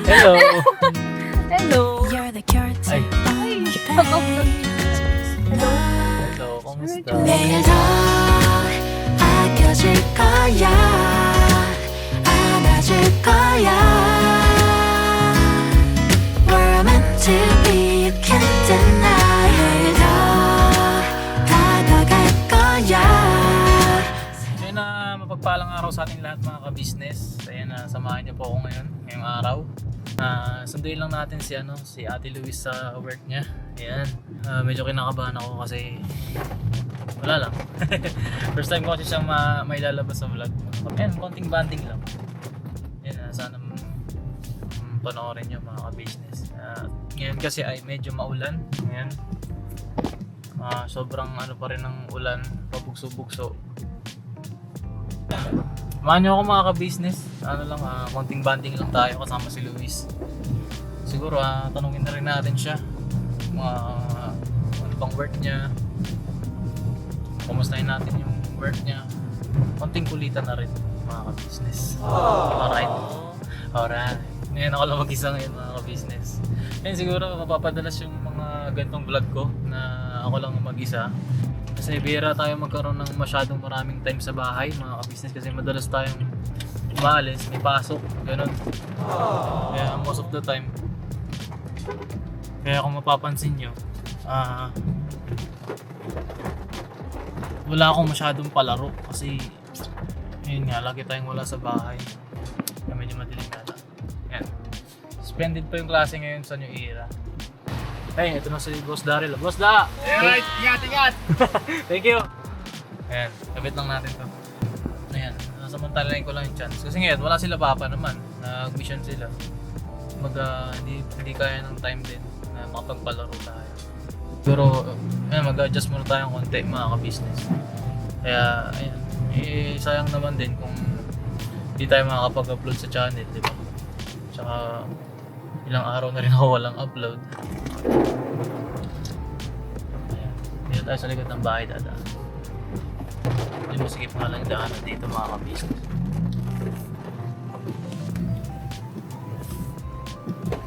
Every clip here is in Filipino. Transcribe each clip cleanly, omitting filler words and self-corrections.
Hello. Hello. Ay. Hello. Hello, kumusta? 매일 더 아껴줄 거야 안아줄 거야 We're meant to be, you can't deny 매일 더 다가갈 거야 Ayun na, mapagpalang araw sa ating lahat mga ka-business. Ayan na, samahan niyo po ako ngayong araw. Sunduin lang natin si Ate Luis sa work niya. Ayan, medyo kinakabahan ako kasi wala lang. First time ko kasi siyang may lalabas sa vlog. Ayan, konting banding lang. Ayan, sana panoorin niyo mga ka-business. Ngayon kasi ay medyo maulan. Ayan. Sobrang ano pa rin ng ulan, pabugso-bugso. Samahan niyo ako mga ka-business. Konting banding lang tayo kasama si Luis. Siguro tanungin na rin natin siya ano bang work niya. Kumustahin natin yung work niya. Konting kulitan na rin mga ka-business. Alright. Ngayon ako lang mag-isa ngayon mga ka-business. Ngayon siguro mapapadalas yung mga ganitong vlog ko na ako lang mag-isa. Kasi bihira tayo magkaroon ng masyadong maraming time sa bahay mga ka-business kasi madalas tayong umaalis, may pasok, gano'n. Kaya most of the time, kaya kung mapapansin nyo, wala akong masyadong palaro kasi yun nga, lagi tayong wala sa bahay. Kaya medyo madilim nata. Yan. Suspended pa yung klase ngayon sa New Era. Hey, ito na si Boss Daryl. Boss Da! Alright, ingat! Thank you! Ayan, kabit lang natin to. Ayan, samantalain ko lang yung chance. Kasi ngayon, wala sila papa naman. Nag-mission sila. Hindi kaya ng time din na makapagpalaro tayo. Pero, ayan, mag-adjust muna tayo ng konti mga ka-business. Kaya, ayan, sayang naman din kung hindi tayo makakapag-upload sa channel, di ba? Tsaka, ilang araw na rin ako walang upload. Ayan, dito tayo sa likod ng bahay dadaan. Hindi masigip nga lang daanan dito mga ka-business.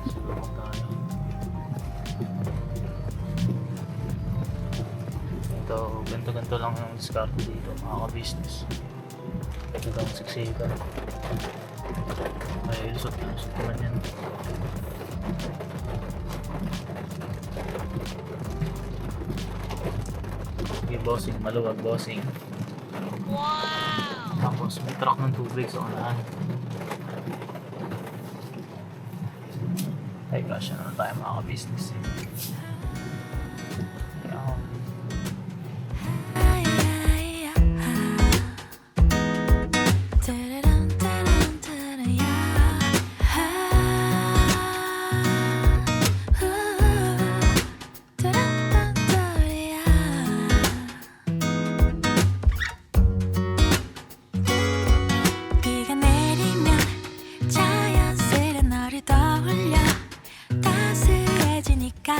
Sulong tayo. Ganito lang yung discard dito mga ka-business. Ito lang siksikan. Ay, lusot naman yan. Okay, bossing, maluwag bossing. Wow! Tapos may truck ng tubig sa unahan. Ay, kasya na tayo mga ka-business. 비가 내리면 자연스레 너를 떠올려 따스해지니까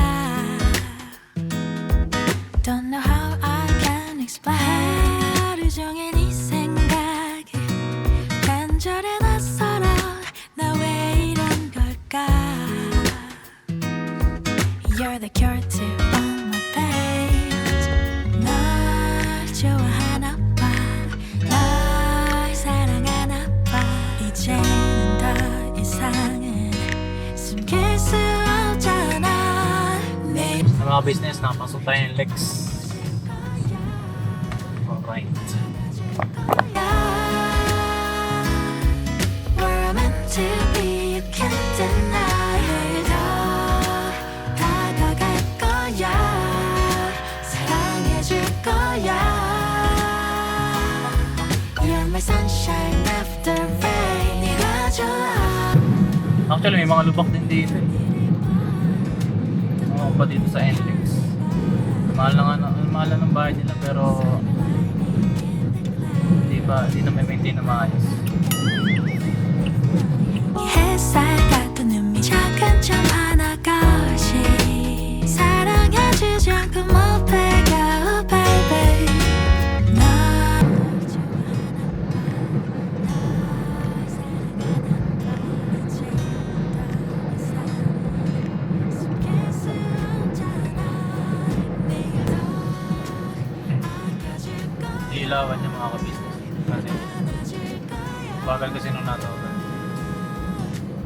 Don't know how I can explain 하루 종일 네 생각에 간절해 낯설어 나 왜 이런 걸까 You're the cure to all my pains 널 좋아하나 봐 널 사랑하나 봐 이제는 더 이상은 숨길 수 없잖아 내 Sa mga business, nakapasok tayo ng Lex. Alright. We're meant to be, you can't deny 매일 더 다가갈 거야 사랑해줄 거야 You're my sunshine after rain 네가 좋아 Actually, may mga lubak din dito. Mga pa dito sa NLEX. Mahal lang ng bahay nila pero hindi na may maintain na maayos. 이 햇살 같은 눈빛 작은 점 하나같이 사랑해주지 않고 못 배겨 baby 널 좋아하나 봐 Ilawan niya mga ka-business. Kasi bagal kasi nung natawagan.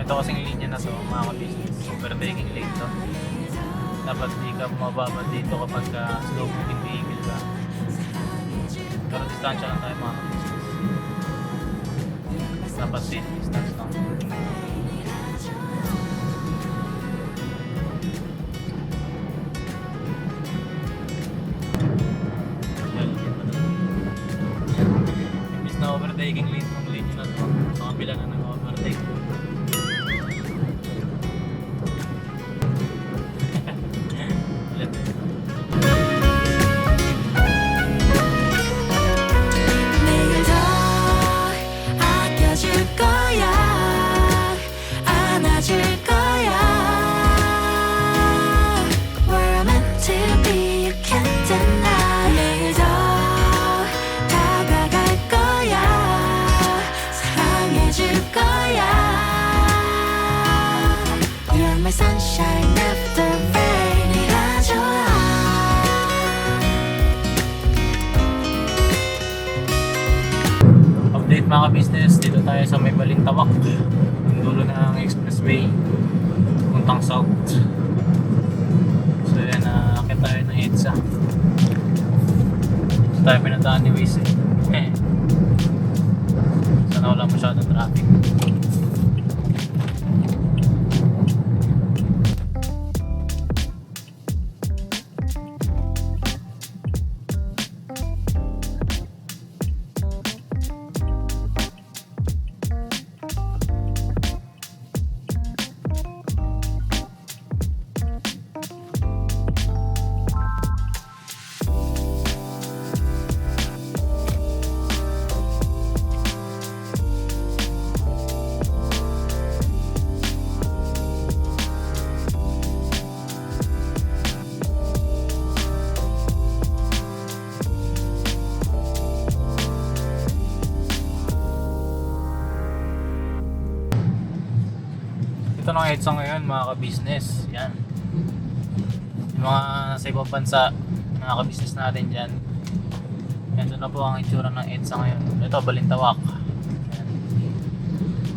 Ito kasing linya na to mga ka-business. Overtaking lane to. Dapat di ka bumababa dito kapag slow moving vehicle ka. Pero distansya lang tayo mga ka-business. Dapat safe distance lang. Imbis na overtaking lane ng lane na to, sa kabila na nag-overtake. 내일 더 아껴줄 거야 안아줄 거야 We're meant to be, you can't deny 내일 더 다가갈 거야 사랑해줄 거야 You're my sunshine after rain 네가 좋아 Update mga business, dito tayo sa may Balintawak, yung dulo ng expressway puntang south. So yan, akit tayo ng EDSA. So tayo pinadaan ni Waze eh. Sana wala masyadong traffic. Ito ng EDSA ngayon mga ka-business. Yan. Yung mga nasa ibang bansa, mga ka-business natin dyan. Yan, ito na po ang itsura ng EDSA ngayon. Ito, Balintawak. Yan.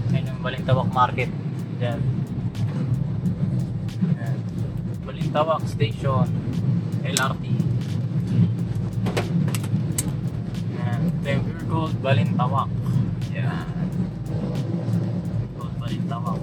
Yan yung Balintawak Market. Yan. Yan. Balintawak Station. LRT. Yan. Ito yung Pure Gold Balintawak. Yan. Pure Gold Balintawak.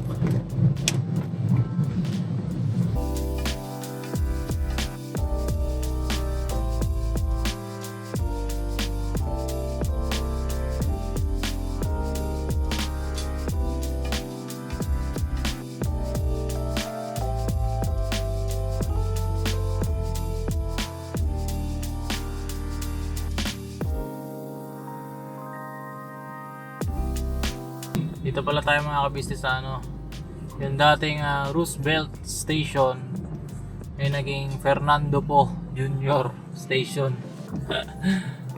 Dito pala tayo mga ka-business sa yung dating Roosevelt Station ay naging Fernando Po Jr. Station.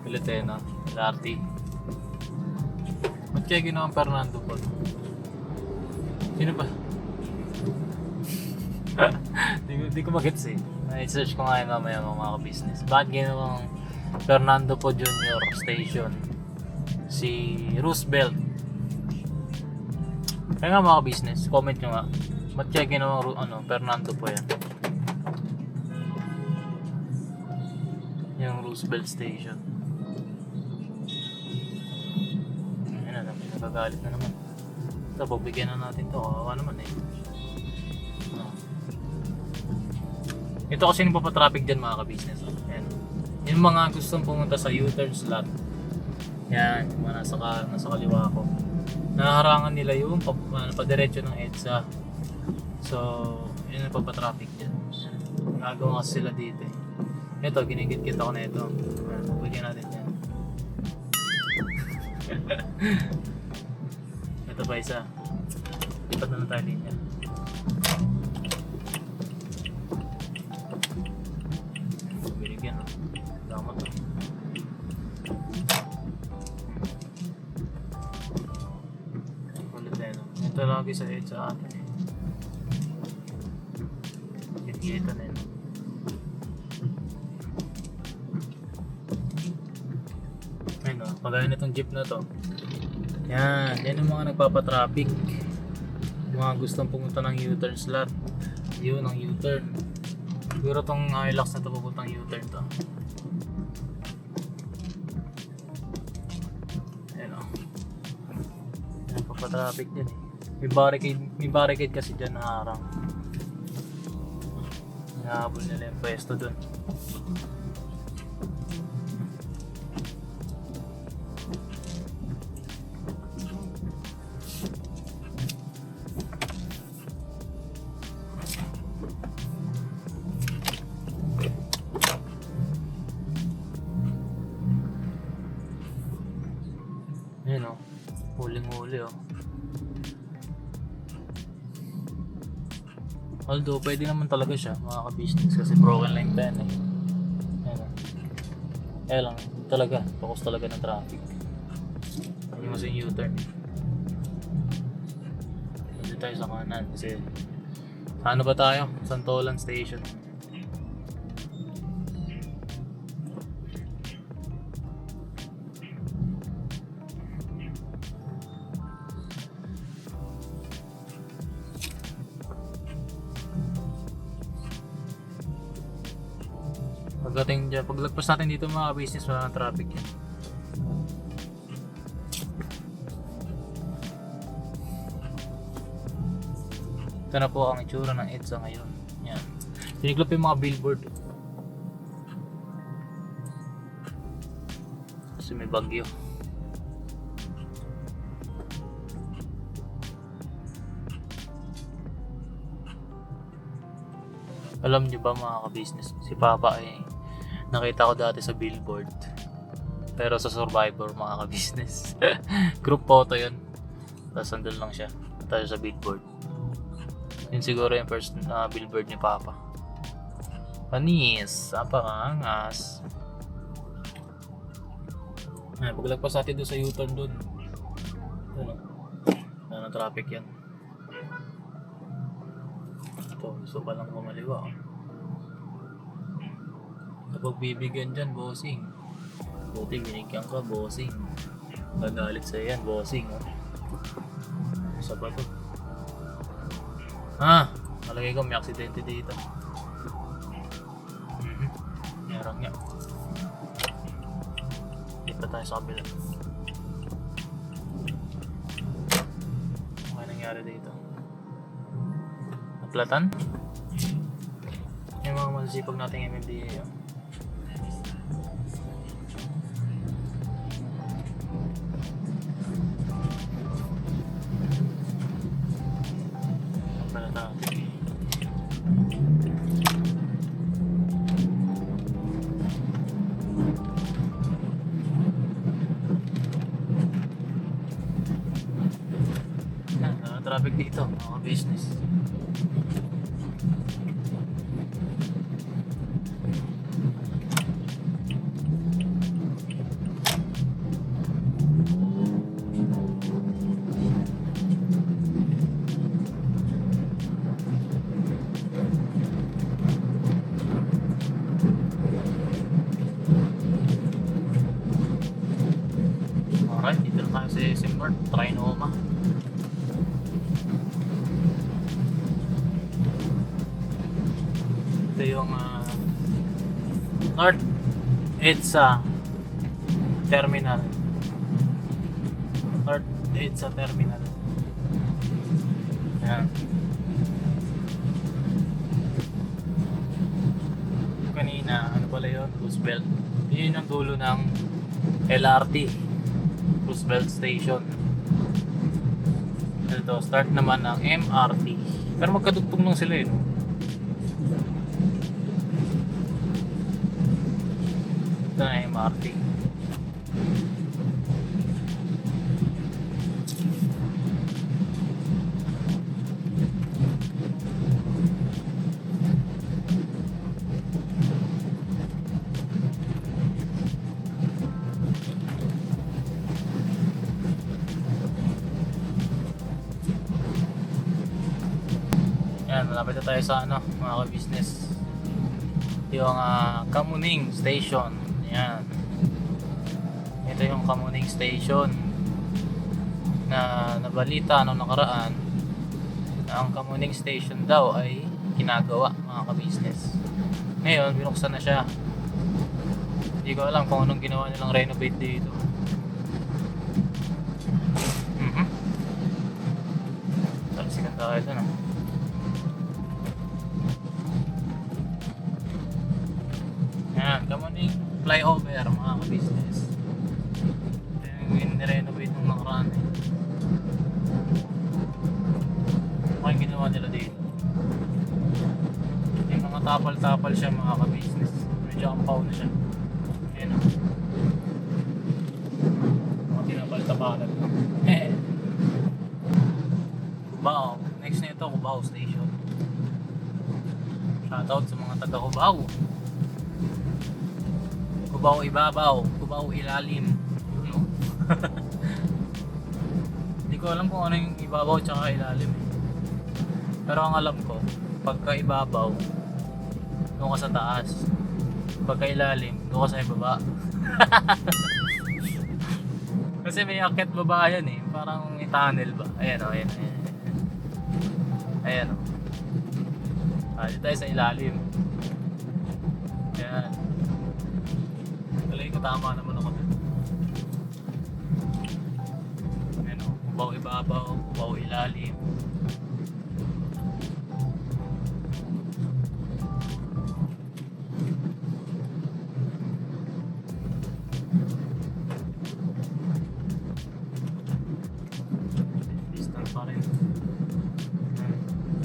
Kulit eh, no? LRT. Ba't kaya ginawang Fernando Po? Sino ba? Di ko magets eh. I-search ko nga yun mamaya mga ka-business. Bakit ginawang Fernando Po Jr. Station? Si Roosevelt. Kaya nga mga business, comment nyo nga. Ba't kaya ginawang Fernando po yan? Yung Roosevelt Station. Ayun na, nagagalit na naman. Ito, pagbigyan na natin to. Kawawa naman eh. Ito kasi yung papatraffic dyan mga ka-business. Ayan. Yung mga gustong pumunta sa U-turn slot. Yan, yung mga nasa kaliwa ko. Naharangan nila yung padiretso ng EDSA. So, yun ang papatraffic dyan. Nagawa kasi sila dito eh. Ito, ginigit-git ako na ito. Pagpagyan natin yan. Ito pa isa. Lipat na lang tayo linya. Binigyan, no? Tama to. Ito lagi sa EDSA atin eh. Kita na yun. Pagaya nitong jeep na to. Yan yung mga nagpapatraffic. Mga gustong pumunta ng U-turn slot. Yun ang U-turn. Siguro tong Hilux na to pupuntang U-turn to. Ayan o. Yan, papatraffic din eh. May barricade kasi dyan na harang. Hinahabol nila yung pwesto dun. Ayan o, huling-huli o. Although, pwede naman talaga siya, mga ka-business, kasi broken line pa yan eh. Ayan o. Kaya lang, talaga, focus talaga ng traffic. Hindi mo sa U-turn. Dito tayo sa kanan, kasi sa ano ba tayo? Santolan Station. Pagdating dyan, paglagpas natin dito mga business, wala ng traffic yan. Ito na po ang itsura ng EDSA ngayon. Yan. Tiniklop yung mga billboard. Kasi may bagyo. Alam niyo ba mga ka-business, si Papa ay nakita ko dati sa billboard. Pero sa Survivor mga ka-business. Group photo yun. Tapos andun lang siya. Tayo sa billboard. Yun siguro yung first billboard ni Papa. Panis. Napakaangas. Paglagpas natin doon sa U-turn doon. Ano traffic yan. Ito, gusto pa lang kumaliwa. Kapag bibigyan dyan, bossing. Buti binigyan ka, bossing. Gagalit sa'yo yan, bossing. Isa ba to? Malagay ko may aksidente dito. Meron nga. Dito tayo sa kabila. Ano nangyari dito? Naplatan? Yung mga masisipag nating MMDA yun. Traffic dito, mga business. Alright, dito na tayo sa SM North, Trinoma. Ito yung North EDSA Terminal. North EDSA Terminal. Ayan. Kanina, ano pala yun? Roosevelt. Yun ang dulo ng LRT. Roosevelt Station. Ito, start naman ng MRT. Pero magkadugtong lang sila no? Ito na MRT. Yan, malapit na tayo sa ano, mga ka-business. Yung Kamuning Station. Yan. Ito Ito yung Kamuning Station na nabalita nung nakaraan na ang Kamuning Station daw ay ginagawa, mga ka-business. Ngayon, binuksan na siya. Hindi ko alam kung anong ginawa nilang renovate dito. Talsikan tayo dun ah. Yan, Kamuning flyover, mga ka-business. Ito yung nirenovate nung nakaraan eh. Ano yung ginawa nila dito? Yung mga tapal-tapal siya, mga ka-business. Medyo ampaw na siya. Ayan o. Mga tinapal-tapalan lang. Cubao. Next na ito, Cubao Station. Shoutout sa mga taga Cubao. Cubao ibabaw, Cubao ilalim. Yun o. Hindi ko alam kung ano yung ibabaw tsaka ilalim eh. Pero ang alam ko, pagka ibabaw, doon ka sa taas. Pagka ilalim, doon ka sa ibaba. Kasi may akit baba yan eh. Parang tunnel ba? Ayan o, ayan. Ayan o. Dito tayo sa ilalim. Ayan. Talagay ko tama naman ako dun. Ayan o. Kubaw ibabaw, kubaw ilalim. Distance pa rin.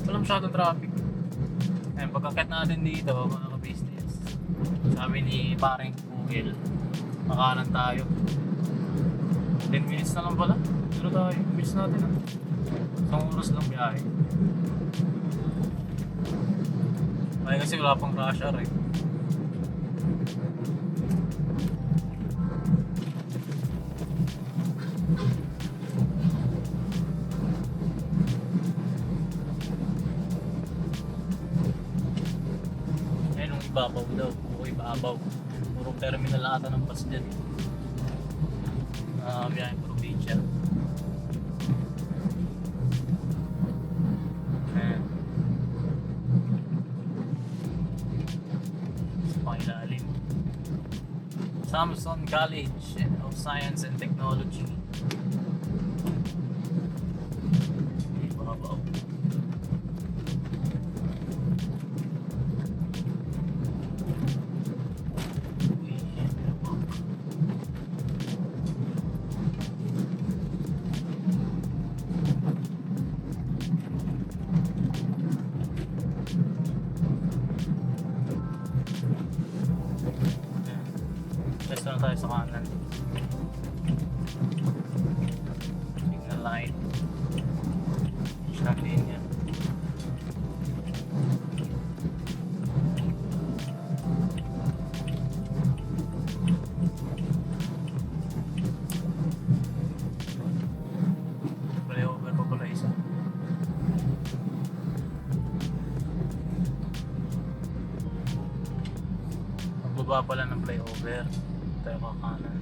Walang masyadong traffic. Ayan, pagkakit natin dito, mga ka-business. Sabi ni paring Google, makanan tayo. 10 minutes na lang pala. Pero tayo, bilis natin ah. Isang oras lang biyahe. Ay kasi wala pang rush hour eh. Ayun yung ibabaw daw, puro ibabaw. Purong terminal ata ng bus dyan. Biyahe probinsya. Ayan. Pangilalim. Samson College of Science and Technology. Ibabaw. Test na tayo sa kanan. Signal light. Signal linya. Flyover pa pala isa. Magbaba pala ng flyover. Tayo kakanan.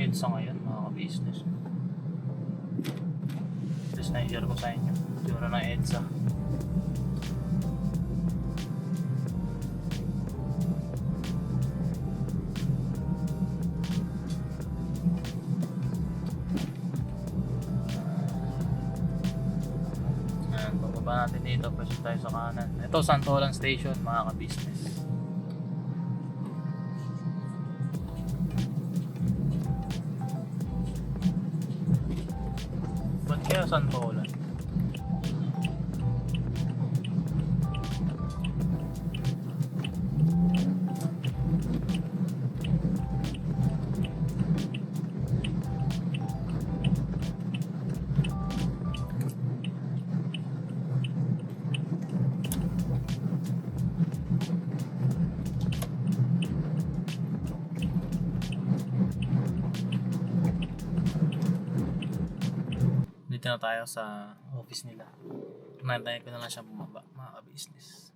EDSA ngayon, mga ka-business. Tapos na-share ko sa inyo tsura ng EDSA. Ayan, pababa natin dito, pwede tayo sa kanan. Ito, Santolan Station, mga ka-business. Kaya Santolan. na tayo sa office nila. Nantayin ko na lang siya bumaba, mga ka-business.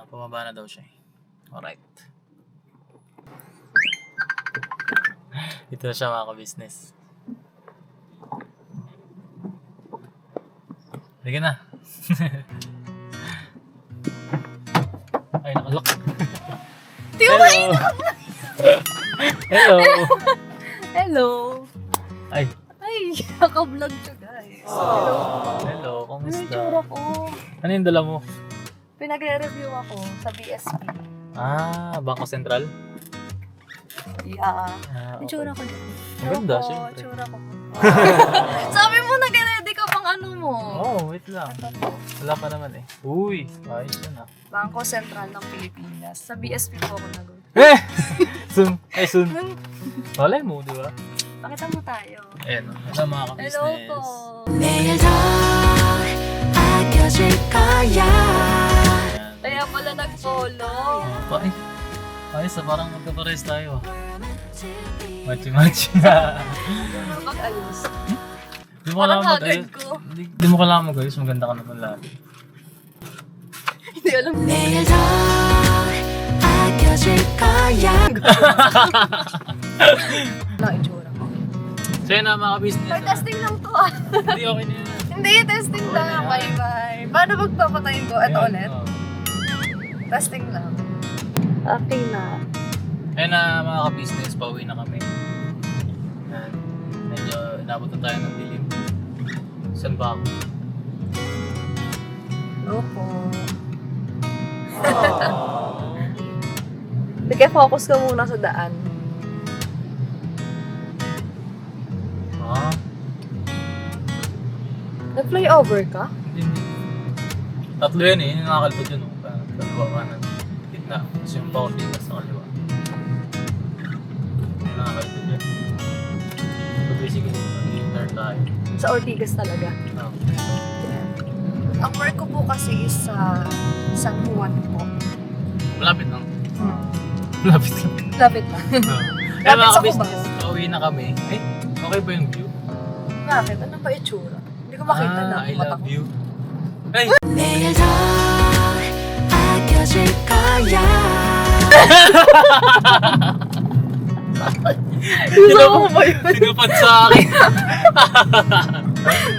Bumaba na daw siya. Alright. Ito na siya, mga ka-business. Sige na. Ay, nakalock. Hello! Hello! Hello! Ay, Ay, naka-vlog siya guys. Hello. hello. Ano yung Kumusta? tsura ko? Ano yung dala mo? Pinagre-review ako sa BSP. Bangko Sentral? Yeah. Okay. Yung tsura ko dyan. Maganda, Tsura ko, syempre. tsura ko. Sabi mo, nag-ready ka pang ano mo. Oh, wait lang. Wala pa naman eh. Uy, ayos yun ah. Bangko Sentral ng Pilipinas. Sa BSP po ako nag Soon. Soon. Malay mo, di ba? Pakita mo tayo. Ayan, ito mga Hello ka-business. po. 내일 더 아껴질 거야 Ayan. Kaya pala nag-follow. Ay, ayos ah, parang magkapares tayo ah. Machi-machi. Mag-ayos. Di mo Parang kailangan haggard mag-ayos. ko. Di mo kailangan mag-ayos, maganda ka naman lagi. Hindi alam. 내일 더 아껴질 거야 Na itsura ko. So yun na mga ka-business. For testing lang to ah. Hindi, okay na yun. Hindi, testing Okay lang. na yan. Bye-bye. Paano magpapatayin ko? Ito Ayan, ulit? oh. Testing lang. Okay na. Ayun na mga ka-business, pauwi na kami. Ayan. Medyo inabot na tayo ng dilim. Saan ba ako? Opo. Sige, focus ka muna sa daan. Ah, Nag-flyover ka? hindi. Tatlo yan eh, yung nakakalipad yun. Kaliwa kanan. Gitna. Tapos yung power tigas sa kaliwa. Yung nakakalipad yan. So basically, nag-turn tayo. Sa Ortigas talaga. Oh. Ang work ko po kasi is sa San Juan po. Malapit lang. Malapit lang. Lapit na. Kaya mga sa ka-business, pauwi na kami. Ay, okay ba yung view? Bakit? Ano ba itsura? Hindi ko makita na. I Mata love ko. you. Ay! 내일 더 아껴질 거야 Gusto mo ba yun? Tinupad sa akin.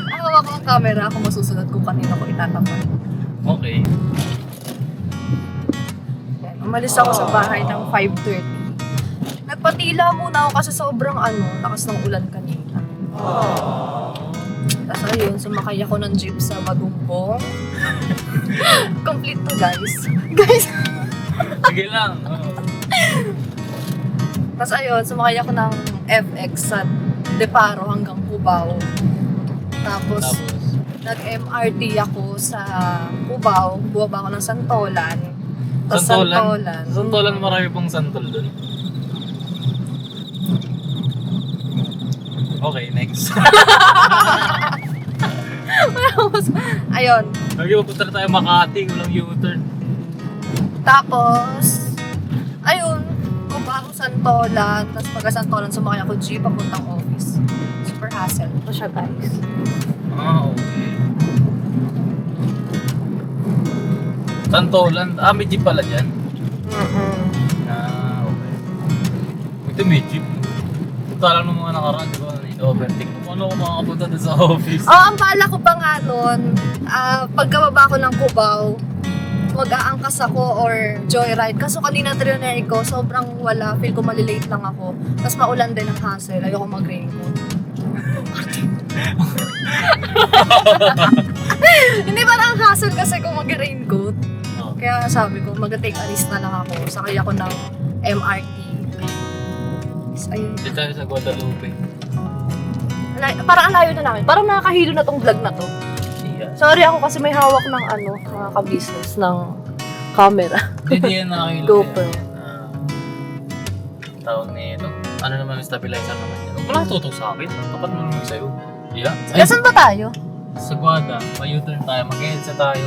Ang hawak ko ang camera, ako masusunod kung kanino ko itatapan. Okay. Yan. Umalis ako sa bahay ng 5:30. Nagpatila muna ako kasi sobrang lakas ng ulan kanina. Tapos ayun, sumakay ako ng jeep sa Bagumpong. Complete to guys. Guys! Sige lang. Oh. Tapos ayun, sumakay ako ng FX sa Deparo hanggang Cubao. Tapos nag-MRT ako sa Cubao, buwaba ako ng Santolan. Tapos Santolan. Santolan, marami pong santol dun. Okay, next. Ayun. Lagi mapunta na tayo Makati, walang U-turn. Tapos, ayun, Cubao, Santolan. Tapos pagka Santolan, sumakay ako jeep papuntang office. Super hassle. Ito siya guys. Okay. Santolan, may jeep pala dyan. Okay. Ito may jeep. Punta lang ng mga nakaraan, di ba? Overtake mo. Paano ako makakapunta doon sa office? Ang bala ko pa nga nun, pagkababa ko ng Cubao, mag-aangkas ako or joyride. Kaso kanina trinary ko, sobrang wala. Feel ko malilate lang ako. Tapos maulan din ang hassle. Ayoko mag-raincoat. Hindi ba ang hassle kasi kung mag-raincoat? Oh. Kaya sabi ko, mag-take a risk na lang ako. Sakay ako ng MRT. Ayun. Dito tayo sa Guadalupe. Parang ang layo na namin. Parang nakakahilo na tong vlog na to. Yeah. Sorry ako kasi may hawak ng mga ka-business ng camera. Hindi yan nakakilo. GoPro. Tawag ni ito. Ano naman yung stabilizer naman yan. Huwag mo lang tutok sa akin. Tapat mo naman sa'yo. Yeah. Ay, Saan ba tayo? sa Guada. May-U-turn tayo. Mag-headset tayo.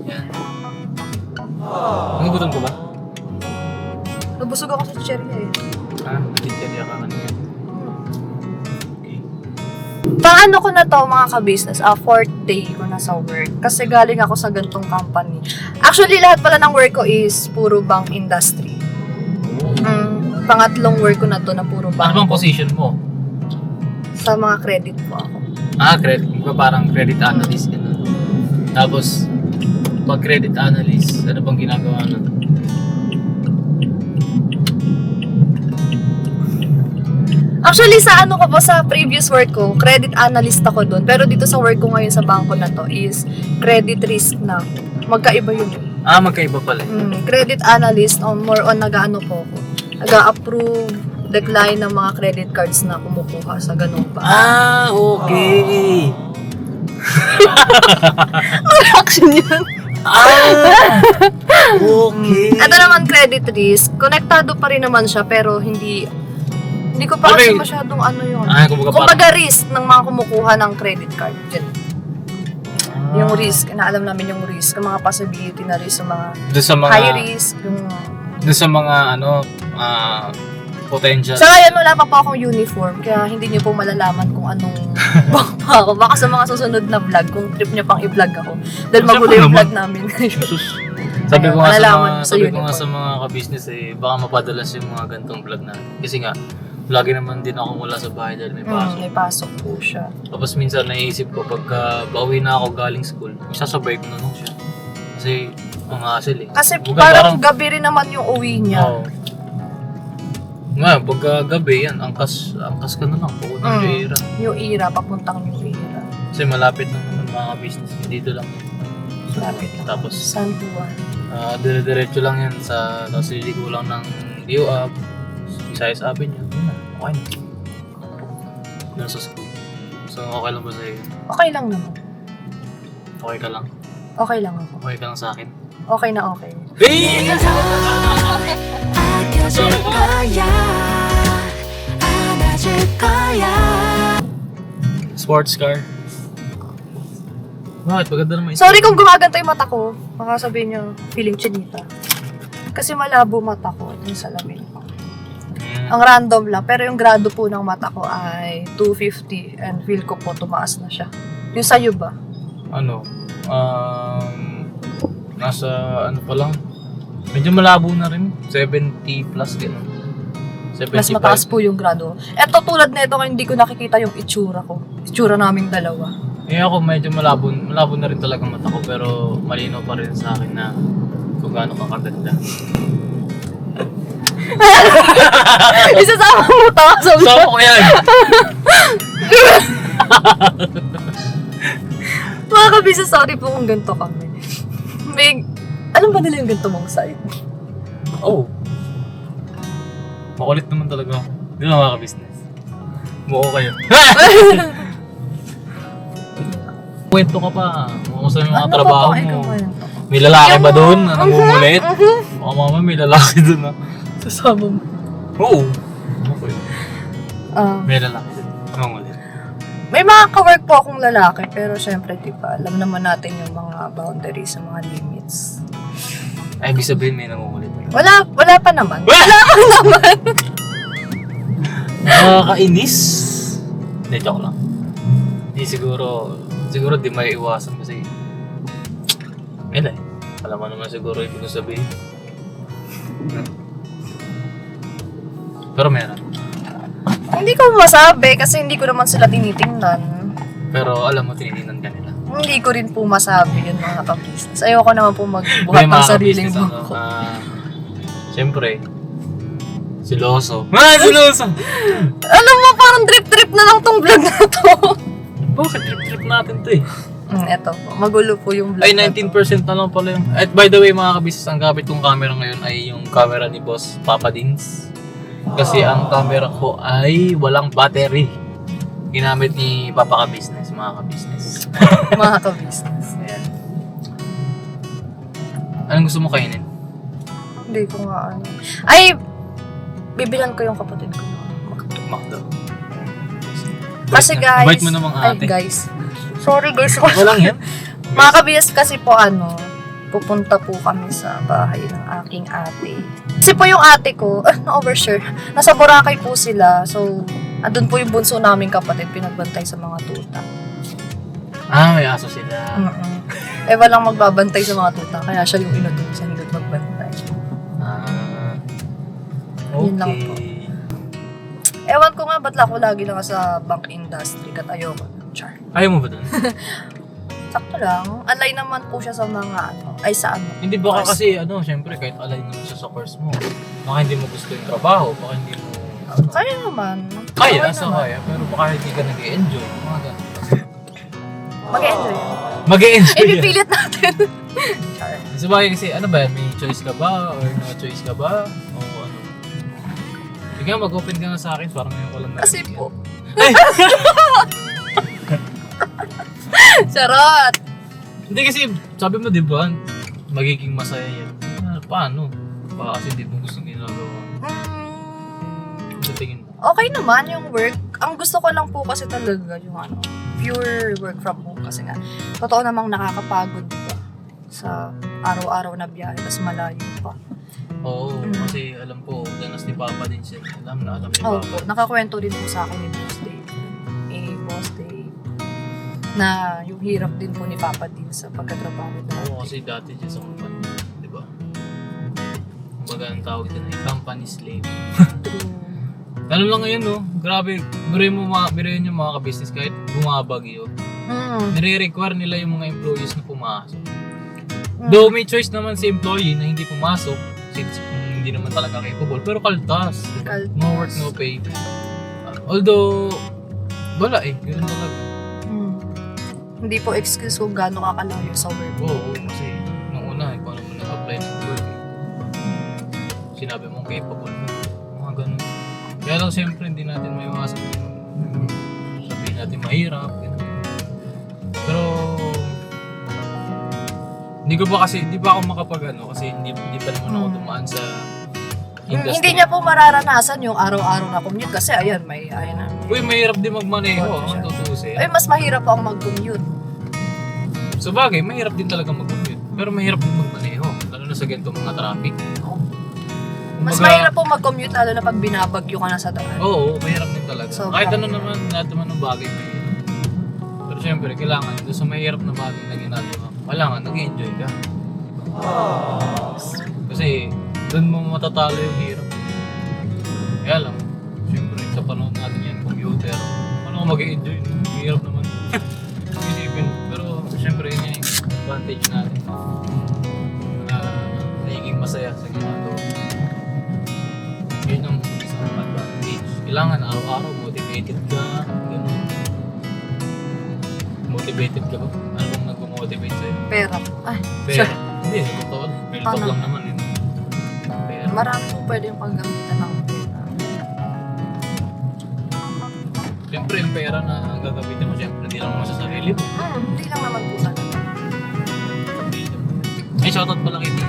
Yan. Nagugutom ko ba? Nabusog ako sa cherry eh. Nag-chicherya ka kanina. Okay. Paano ko na to mga ka-business? Fourth day ko na sa work. Kasi galing ako sa gantong company. Actually, lahat pala ng work ko is puro bank industry. Pangatlong work ko na to na puro bank. Ano bang position mo? Sa mga credit po ako. Credit. Iba parang credit analyst. Ganun. Tapos, pag credit analyst, ano bang ginagawa nun? Actually, sa ano ko po, sa previous work ko, credit analyst ako doon. Pero dito sa work ko ngayon sa bangko na to is credit risk na. Magkaiba yun. Magkaiba pala. Credit analyst, more on nag-ano po ako. Nag-approve, decline ng mga credit cards na kumukuha sa ganun pa. Okay. Action yun. Okay. Ito naman credit risk. Konektado pa rin naman siya pero hindi ko pa kasi masyadong ano yun. Kumbaga risk ng mga kumukuha ng credit card. Yan. Yung risk, inaalam namin yung risk, yung mga possibility na risk, yung mga high risk, yung... Doon sa mga potential. Sa ngayon, wala pa po akong uniform, kaya hindi niyo po malalaman kung anong bank pa ako. Baka sa mga susunod na vlog, kung trip niyo pang i-vlog ako. Dahil magulo yung vlog namin. Sabi ko Ayun, nga sa mga ka-business baka mapadalas yung mga gantong vlog natin. Kasi nga, lagi naman din ako mula sa bahay dahil may pasok. May pasok po siya. Tapos minsan naisip ko pagka bawi na ako galing school, isasabay ko na lang siya. Kasi ang hassle Kasi parang gabi rin naman yung uwi niya. Oo. Ngayon, pagka gabi yan, angkas ka na lang, pupuntang New Era. New Era, papuntang New Era. Kasi malapit lang naman mga business, dito lang. Malapit lang. Tapos, San Juan. dire-diretso lang yan tapos liligo lang ng Dio Up, Visayas Avenue, yun na, okay na. Doon sa school. So, okay lang ba sa'yo? Okay lang naman. Okay ka lang? Okay lang ako. Okay ka lang sa akin? Okay na okay. 아껴줄 거야 안아줄 거야 Sports car. Bakit? Maganda naman. Sorry kung gumaganto yung mata ko. Baka sabihin nyo, feeling chinita. Kasi malabo mata ko yung salamin ko. Ang random lang. Pero yung grado po ng mata ko ay 250 and feel ko po tumaas na siya. Yung sa'yo ba? Nasa ano pa lang. Medyo malabo na rin. 70 plus gano'n. 75. Mas mataas po yung grado. Eto tulad na ito, hindi ko nakikita yung itsura ko. Itsura naming dalawa. Ako medyo malabo na rin talaga mata ko pero malinaw pa rin sa akin na kung gaano ka kaganda. Isasama mo to sa Sama ko yan! Mga kabisa, sorry po kung ganito kami. Alam ba nila yung ganito mong side? Oh! Makulit naman talaga ako. Di na mga ka-business. Mukha kayo. Kwento ka pa. Kumusta yung mga trabaho mo? May lalaki ba doon na nangungulit? Baka mama may lalaki doon Sasama mo. Oo. Okay. May lalaki doon. Nangungulit. May mga ka-work po akong lalaki, pero syempre, diba, alam naman natin yung mga boundaries, mga limits. Ay, ibig sabihin may nangungulit. Wala pa naman. Nakakainis. Hindi, joke lang. Hindi siguro di may iwasan kasi alam mo naman siguro ibig ko sabihin. Pero meron. Hindi ko masabi kasi hindi ko naman sila tinitingnan. Pero alam mo, tinitingnan ka nila. Hindi ko rin po masabi yun mga ka-business. Ayoko naman po magbuhat ng sariling buko. Siyempre, siloso. Siloso! Alam mo, parang drip-drip na lang tong vlog na to. Bakit trip-trip natin to Eto po, magulo po yung vlog Ay, na 19% na lang pala yung... At by the way, mga kabisnes, ang gamit kong camera ngayon ay yung camera ni Boss Papa Dins. Kasi ang camera ko ay walang battery. Ginamit ni Papa Ka-Business, mga ka-business. mga ka-business. Ayan. Anong gusto mo kainin? Hindi ko nga ano. Ay, bibilan ko yung kapatid ko. Makdo. Kasi guys, Bite mo namang ate. Ay guys, sorry guys. Walang yan? Mga kabiyas kasi po pupunta po kami sa bahay ng aking ate. Kasi po yung ate ko, na-overshare, nasa Boracay po sila. So, Andun po yung bunso naming kapatid, pinagbantay sa mga tuta. May aso sila. Eh, walang magbabantay sa mga tuta, kaya siya yung inutusan doon magbantay. Yun lang po. Okay. Ewan ko nga, ba't ako lagi lang sa bank industry, kat ayoko. Char. Ayaw mo ba doon? Sakto lang. Alay naman po siya sa mga sa ano. Hindi ba course. kasi, syempre, kahit align naman siya sa course mo, baka hindi mo gusto yung trabaho, baka hindi mo, Kaya naman. Kaya, Okay so naman. kaya, pero baka hindi ka nag-i-enjoy, mga ganun. Mag-enjoy. Mag-i-enjoy yan. Ipipilit natin. Char. Sabagay kasi, ano ba, may choice ka ba, or no choice ka ba, o ano? Bigyan, mag-open ka nga sa akin, parang ngayon ko lang Kasi narinig po. yan. Charot! Hindi kasi, sabi mo, di ba, magiging masaya yan. Paano? Baka kasi hindi mo gusto ginagawa. Sa tingin mo. Okay naman yung work. Ang gusto ko lang po kasi talaga yung pure work from home kasi nga. Totoo namang nakakapagod, diba? Sa araw-araw na biyahe, tas malayo pa. Oo, kasi alam ko, ganas ni Papa din siya. Alam ni Oo Papa. po, nakakwento din po sa akin ni Boss Dave. Boss Dave. Na yung hirap din po ni Papa din sa pagkatrabaho na. Oo, kasi dati siya sa company. Di ba? Kumbaga ang tawag din ay company slave. Ganun lang ngayon, no? Grabe, biruin yung mga ka-business kahit bumabagyo. Nire-require nila yung mga employees na pumasok. Though may choice naman si employee na hindi pumasok, since hindi naman talaga capable, pero kaltas. Kaltas. No work, no pay. Although, wala ganun talaga. Hindi po excuse kung gaano kakalayo sa work. Oo, kasi nung una, kung ano mo nag-apply ng work, sinabi mong capable ka. Mga ganun. Kaya lang siyempre hindi natin may iwasan yung sabihin natin mahirap. Ganun. Pero hindi pa ako kasi hindi pa naman ako dumaan sa industry. Hindi niya po mararanasan yung araw-araw na commute kasi ayan na. Uy, mahirap din magmaneho, ang tutusin. Ay, mas mahirap po ang mag-commute. So bagay, mahirap din talaga mag-commute. Pero mahirap din magmaneho, lalo na sa ganitong mga traffic. Mas Kumbaga, mahirap po mag-commute lalo na pag binabagyo ka na sa daan. Oo, mahirap din talaga. So, Kahit ano naman, lahat naman ng bagay mahirap. Pero syempre, kailangan doon sa mahirap na bagay na ginagawa, kailangan nag-enjoy ka. Kasi doon mo matatalo yung hirap. Kaya lang, syempre, sa panahon natin yan, computer, paano ka mag-enjoy? Hirap naman. Isipin. Pero syempre, yun yung advantage natin. Nagiging masaya sa ginagawa. Yun ang isang advantage. Kailangan araw-araw motivated ka, gano'n. Motivated ka ba? Ano bang nag-motivate sa'yo? Pera po. Ay, Pera? sure. Hindi, totoo. Real talk Paano? lang naman yun. Pera. Marami po pwede yung paggamitan ng pera. Siyempre, yung pera na gagamitin mo, siyempre, hindi lang naman sa sarili mo. Hindi lang naman po talaga. Ay, shoutout pala kay Tita.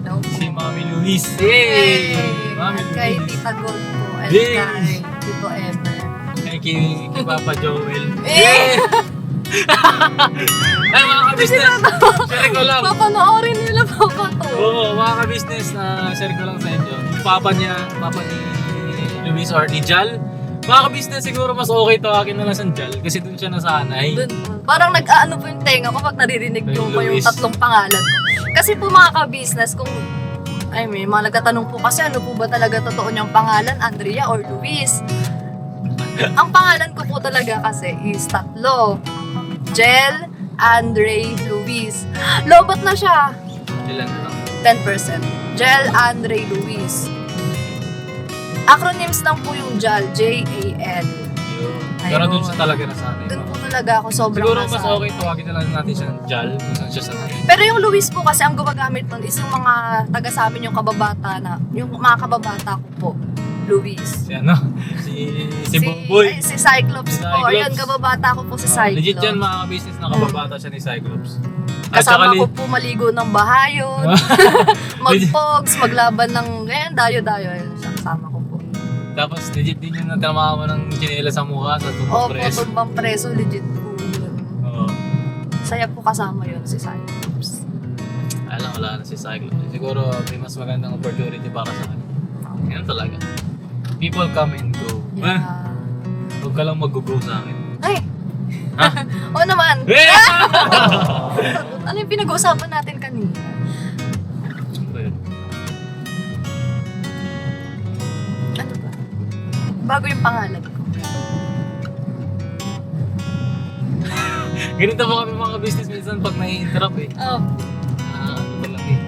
No. Si Mami Luis. Hey! Mami Kay Luis. Tita Gold po. And Yay! kay Tito Ever. Kay Papa Joel. Eh! Ay, mga ka-business. Share ko lang. Papanoorin nila po to. Oo, mga ka-business, share ko lang sa inyo. Yung papa ni Luis or ni Jal. Mga ka-business, siguro mas okay tawagin na lang sa Jal kasi dun siya nasanay. Parang nag-aano po yung tenga ko pag naririnig Kay ko po yung Luis. tatlong pangalan ko. Kasi po mga ka-business, kung may mga nagtatanong po kasi ano po ba talaga totoo niyang pangalan, Andrea or Luis? Ang pangalan ko po talaga kasi is tatlo. Jel, Andre, Luis. Lobot na siya. Ilan na lang. 10%. Jel, Andre, Luis. Acronyms lang po yung JAL, J-A-L. Yun. Ayun. Pero dun siya talaga nasanay. Doon po talaga ako sobrang Siguro mas nasa- okay tawagin na lang natin siya Jal kung saan siya sanay. Pero yung Luis po kasi ang gumagamit nun is yung mga taga sa amin yung kababata na, yung mga kababata ko po, Luis. Si ano? Si Bumboy. Si Cyclops Si po. Cyclops. Ayun, kababata ko po si Cyclops. Legit yan mga business na kababata siya ni Cyclops. Kasama saka ko po maligo ng bahayon, mag-pogs, maglaban ng, ngayon, dayo-dayo. Ayun, siya kasama ko po. Tapos legit din yung natramahan mo ng chinela sa mukha sa tumbang Opo, preso. tumbang preso, legit po yun. Oo. Saya po kasama yun si Cyclops. Alam, wala na si Cyclops. Siguro may mas magandang opportunity para sa akin. Yan talaga. People come and go. Yeah. Huwag ka lang mag-go sa akin. Ay! Ha? Oo naman! Eh! Ano yung pinag-uusapan natin kanina? Ano ba yun? Ano ba? Bago yung pangalan ko. Ganito po kami mga business minsan pag nai-interrupt eh. Oh, Ano talaga eh.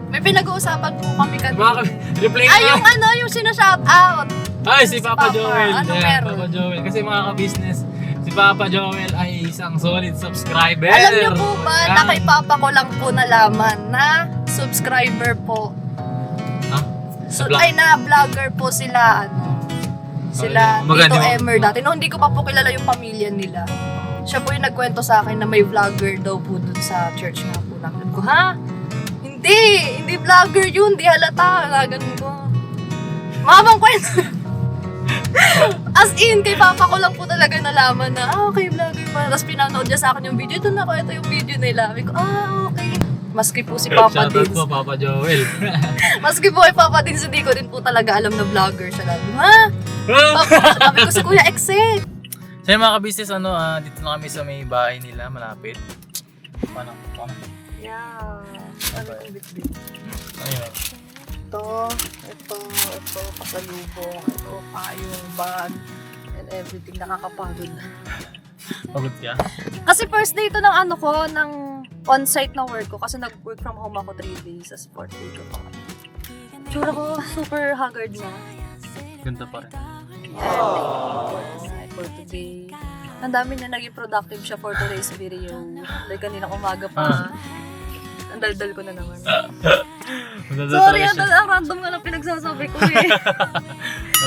may pinag-uusapan po kami kanina. Mga replay Ay, na! yung ano, yung sinashout out. Ay, si Papa Papa. Joel. Ano Yan, meron? Papa Joel. Kasi mga ka-business, si Papa Joel ay isang solid subscriber. Alam niyo po ba, Yan. na kay Papa ko lang po nalaman na subscriber po. Ha? So, Sa vlog? ay na vlogger po sila, ano. Sila Ay, maganda Tito yung- Emer dati. No, hindi ko pa po kilala yung pamilya nila. Siya po yung nagkwento sa akin na may vlogger daw po dun sa church nga po namin ko. Ha? Hindi vlogger yun, di halata. Ganun ko. Mahabang kwento. As in, kay Papa ko lang po talaga nalaman na, okay, vlogger pa. Tapos pinanood niya sa akin yung video. Ito na ko, ito yung video nila. Sabi ko, okay. Maski po si Papa Shoutout Dins. po, Papa Joel. Maski po kay Papa Dins, hindi ko din po talaga alam na vlogger siya. Sabi ko, ha? Sabi ko si Kuya Exe. So yung mga ka-business, dito na kami sa may bahay nila, malapit. Paano? Yeah. Ano yung bit-bit? Ayun. Ito, pasalubong, ito, payong, bag, and everything. Nakakapagod. Pagod ka? Kasi first day ito ng ano ko, ng on-site na work ko. Kasi nag-work from home ako 3 days. As 4th day ko pa. Tsura ko, super haggard na. Ganda pa rin. For today. Ang dami na naging productive siya for today's video. Like kaninang umaga pa. Ang daldal ko na naman. Sorry, ang random nga na pinagsasabi ko eh.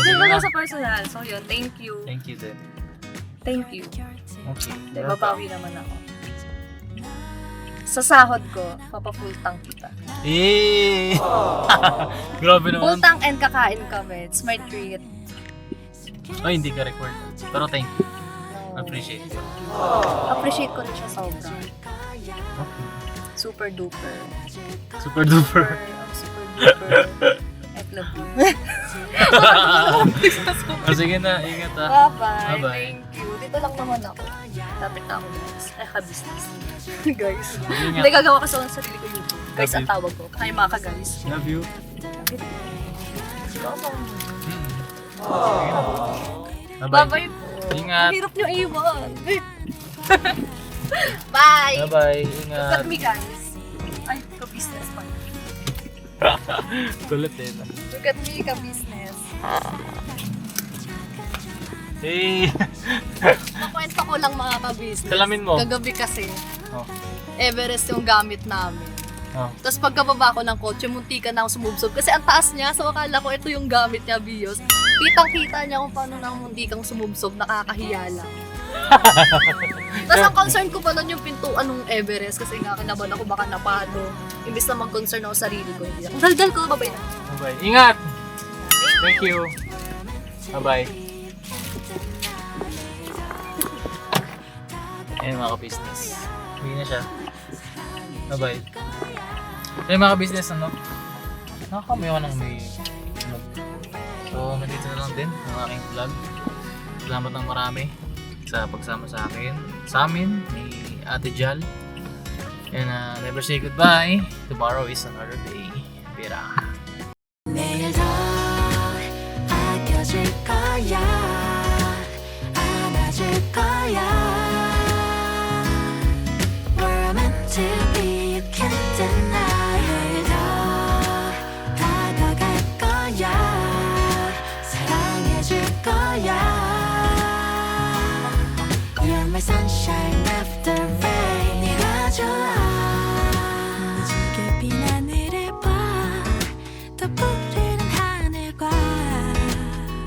Yun lang sa personal. So yun, thank you. Thank you din. Thank you. Okay. Dahil babawi naman ako. Sa sahod ko, papa-full tank kita. Eh! Grabe Full naman. tank and kakain kami. It's my treat. Ay, hindi ka record. Pero thank you. Appreciate it. Appreciate ko rin siya sobra. Super duper. Super duper. Super duper. I love you. Sige na, ingat ha. Bye-bye. Bye-bye. Thank you. Dito lang naman ako. Lapit na ako guys. Ay, ka-business. Guys. Ingat. Hindi gagawa kasi ako ng sarili ko YouTube. Guys, Love ang you. tawag ko. Kaya mga ka-guys. Love you. Bye-bye. Bye-bye po. Ingat. Ang hirap nyo iwan. Bye. Bye-bye. Look Ingat. at me guys. Ay, ka-business pa. Kulit eh. Look at me, ka-business. Hey! Nakwento ko lang mga ka-business. Salamin mo. Kagabi kasi, Oh. Everest yung gamit namin. Oh. Tapos pagkababa ko ng kotse, muntikan na ako sumubsob. Kasi ang taas niya, so akala ko ito yung gamit niya, Bios. Kitang-kita niya kung paano nang muntikang sumubsob, nakakahiya lang. Tapos ang concern ko pa nun yung pintuan ng Everest kasi nga kinabahan ako baka napalo. Imbis na mag-concern ako sa sarili ko. Hindi. Ang daldal ko, babay na. Bye-bye. Ingat! Thank you. Bye-bye. Ayun mga ka-business. Uwi na siya. Bye-bye. Ayun mga ka-business, nakakami ako ng may vlog. So, nandito na lang din ang aking vlog. Salamat ng marami sa pagsama sa akin. Sa amin, ni Ate Jal. And never say goodbye. Tomorrow is another day. Pira. 내일도 아껴줄 거야 안아줄 거야 We're meant to be, you can't deny 내일도 다가갈 거야 사랑해줄 거야 You're my sunshine after rain